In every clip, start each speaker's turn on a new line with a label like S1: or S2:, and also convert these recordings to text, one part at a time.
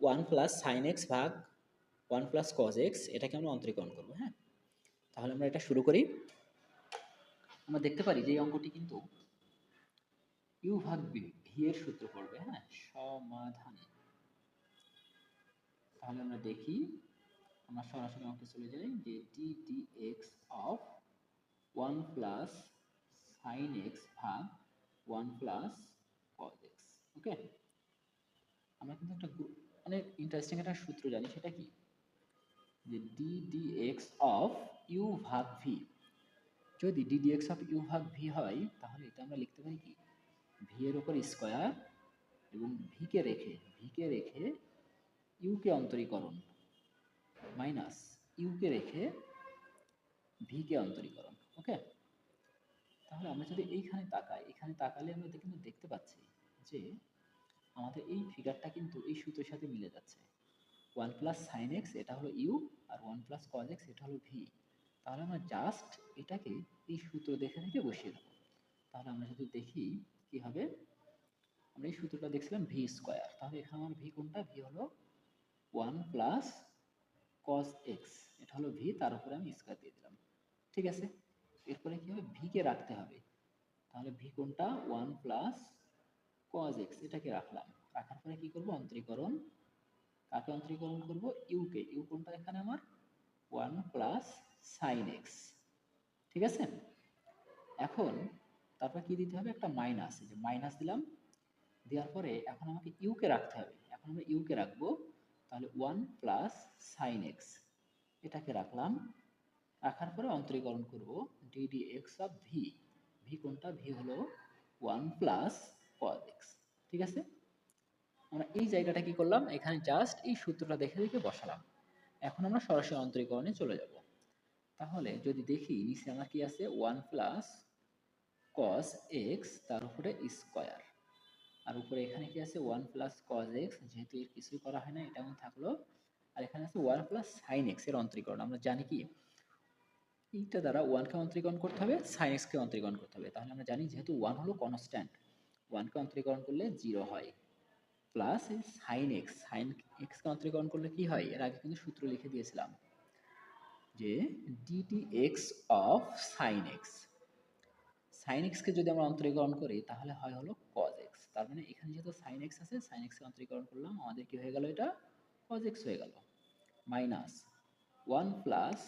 S1: One plus sine x ভাগ one plus cos x, এটাকে আমরা অন্তরীকরণ করবো। হ্যাঁ, তাহলে আমরা এটা শুরু করি। আমরা দেখতে পারি যে এই অঙ্কটি কিন্তু ইউ ভাগ ভি এর সূত্র পড়বে। হ্যাঁ, সমাধান। তাহলে আমরা দেখি, আমরা সরাসরি অঙ্কে চলে যাই যে D D X of one plus sine x ভাগ ওয়ান প্লাস কজ এক্স। ওকে, আমরা কিন্তু একটা অনেক ইন্টারেস্টিং একটা সূত্র জানি, সেটা কি, যে D D X of U ভাগ ভি। যদি D D X of U ভাগ ভি হয়, তাহলে এটা আমরা লিখতে পারি কি, ভি এর উপর স্কোয়ার এবং ভিকে রেখে ইউকে অন্তরীকরণ মাইনাস ইউকে রেখে ভিকে অন্তরীকরণ। ওকে, তাহলে আমরা যদি এইখানে তাকাই, এখানে তাকালে আমরা কিন্তু দেখতে পাচ্ছি যে আমাদের এই ফিগারটা কিন্তু এই সূত্রের সাথে মিলে যাচ্ছে। ওয়ান প্লাস সাইন এক্স এটা হলো ইউ, আর ওয়ান প্লাস কজ এক্স এটা হলো ভি। তাহলে আমরা জাস্ট এটাকে এই সূত্র দেখে বসিয়ে দেবো। তাহলে আমরা যদি দেখি কি হবে, আমরা এই সূত্রটা দেখছিলাম ভি স্কোয়ার, তাহলে এখানে আমার ভি কোনটা, ভি হলো ওয়ান প্লাস কজ এক্স, এটা হলো ভি, তার উপরে আমি স্কোয়ার দিয়ে দিলাম। ঠিক আছে, এরপরে কি হবে, ভিকে রাখতে হবে। তাহলে ভি কোনটা, ওয়ান প্লাস কজ এক্স, এটাকে রাখলাম। রাখার পরে কি করব, অন্তরীকরণ। কাকে অন্তরীকরণ করব, ইউকে। ইউ কোনটা এখানে আমার, ওয়ান প্লাস সাইন এক্স। ঠিক আছে, এখন তারপর কি দিতে হবে, একটা মাইনাস, এই যে মাইনাস দিলাম। দেওয়ার পরে এখন আমাকে ইউকে রাখতে হবে। এখন আমরা ইউকে রাখবো, তাহলে ওয়ান প্লাস সাইন এক্স, এটাকে রাখলাম। রাখার পরে অন্তরীকরণ করব D D X of V. V কোনটা, ভি হলো ওয়ান প্লাস কজ এক্স। ঠিক আছে, আমরা এই জায়গাটা কি করলাম, এখানে জাস্ট এই সূত্রটা দেখে বসালাম। এখন আমরা সরাসরি অন্তরীকরণে চলে যাব। তাহলে যদি দেখি নিচে আমার কি আছে, ওয়ান প্লাস কজ এক্স তার উপরে স্কোয়ার, আর উপরে এখানে কি আছে, ওয়ান প্লাস কজ এক্স, যেহেতু এর কিছুই করা হয় না এটা এমন থাকলো। আর এখানে আছে ওয়ান প্লাস সাইন এক্স এর অন্তরীকরণ। আমরা জানি কি, এইটা দ্বারা ওয়ানকে অন্তরীকরণ করতে হবে, সাইন এক্সকে অন্তরীকরণ করতে হবে। তাহলে আমরা জানি যেহেতু ওয়ান হলো কনস্ট্যান্ট, ওয়ানকে অন্তরীকরণ করলে জিরো হয়, প্লাস সাইন এক্সকে অন্তরীকরণ করলে কি হয়, এর আগে কিন্তু সূত্র লিখে দিয়েছিলাম যে DT x of sine x. Sine এক্সকে যদি আমরা অন্তরীকরণ করি তাহলে হয় হলো কজ এক্স। তার মানে এখানে যেহেতু সাইন এক্স আছে, সাইন এক্সকে অন্তরীকরণ করলাম, আমাদের কি হয়ে গেল, এটা কজ এক্স হয়ে গেল। Minus one plus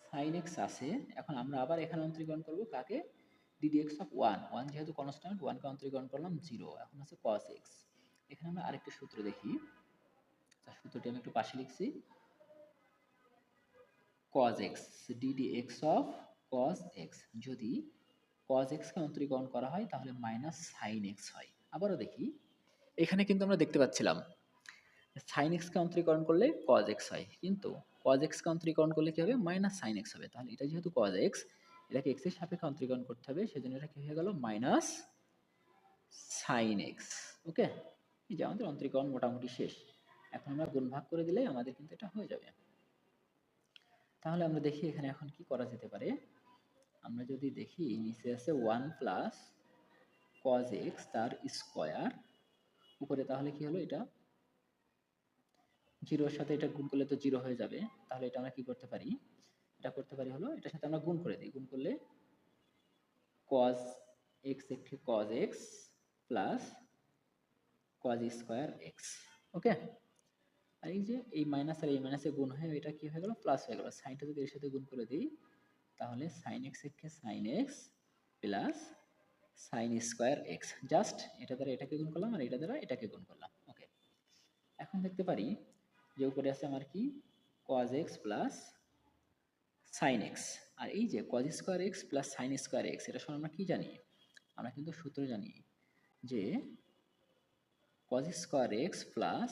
S1: sine x আছে, এখন আমরা আবার এখানে অন্তরীকরণ করব কাকে, DD X of one. One যেহেতু কনস্ট্যান্ট, ওয়ানকে অন্তরীকরণ করলাম জিরো, এখন আছে কস এক্স। এখানে আমরা আরেকটা সূত্র দেখি, তার সূত্রটি আমি একটু পাশে লিখছি, cos X, D D X of cos X. যদি কজ এক্সকে অন্তরীকরণ করা হয় তাহলে মাইনাস সাইন এক্স হয়। আবারও দেখি, এখানে কিন্তু আমরা দেখতে পাচ্ছিলাম সাইন এক্সকে অন্তরীকরণ করলে কজ এক্স হয়, কিন্তু কজ এক্সকে অন্তরীকরণ করলে কি হবে, মাইনাস সাইন এক্স হবে। তাহলে এটা যেহেতু কজ এক্স, এটাকে এক্স এর সাপেক্ষে অন্তরীকরণ করতে হবে, সেজন্য এটা কি হয়ে গেল, মাইনাস সাইন এক্স। ওকে, এই যে আমাদের অন্তরীকরণ মোটামুটি শেষ। এখন আমরা গুণ ভাগ করে দিলে আমাদের কিন্তু এটা হয়ে যাবে। তাহলে আমরা দেখি এখানে এখন কি করা যেতে পারে। আমরা যদি দেখি নিচে আছে ওয়ান প্লাস কজ এক্স তার স্কোয়ার, উপরে তাহলে কি হলো, এটা জিরোর সাথে এটা গুণ করলে তো জিরো হয়ে যাবে। তাহলে এটা আমরা কি করতে পারি, এটা করতে পারি হলো এটার সাথে আমরা গুণ করে দিই। গুণ করলে cos x একে cos x plus cos square x. Okay, আর এই যে এই মাইনাস আর এই মাইনাসে গুণ হয়ে এটা কি হয়ে গেল, প্লাস হয়ে গেল। সাইনটা যদি এর সাথে গুণ করে দিই তাহলে সাইন এক্স একে sine X plus sine square X. Just এটা দ্বারা এটাকে গুণ করলাম আর এটা দ্বারা এটাকে গুণ করলাম। ওকে, এখন দেখতে পারি যে উপরে আছে আমার কি, cos x plus sine x, আর এই যে cos square x plus sine square x, এটা শুনে আমরা কি জানি, আমরা কিন্তু সূত্র জানি যে cos square x plus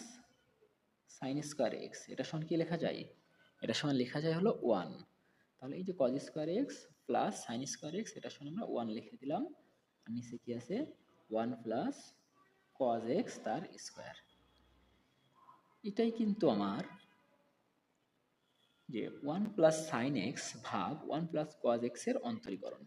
S1: sine square x, এটা সমান কি লেখা যায়, এটা সমান লেখা যায় হলো ওয়ান। তাহলে এই যে cos square x plus sine square x, এটা সমান আমরা ওয়ান লিখে দিলাম। আর নিচে কি আছে, ওয়ান প্লাস cos এক্স তার স্কোয়ার। এটাই কিন্তু আমার যে ওয়ান প্লাস সাইন এক্স ভাগ ওয়ান প্লাস কজ এক্স এর অন্তরীকরণ।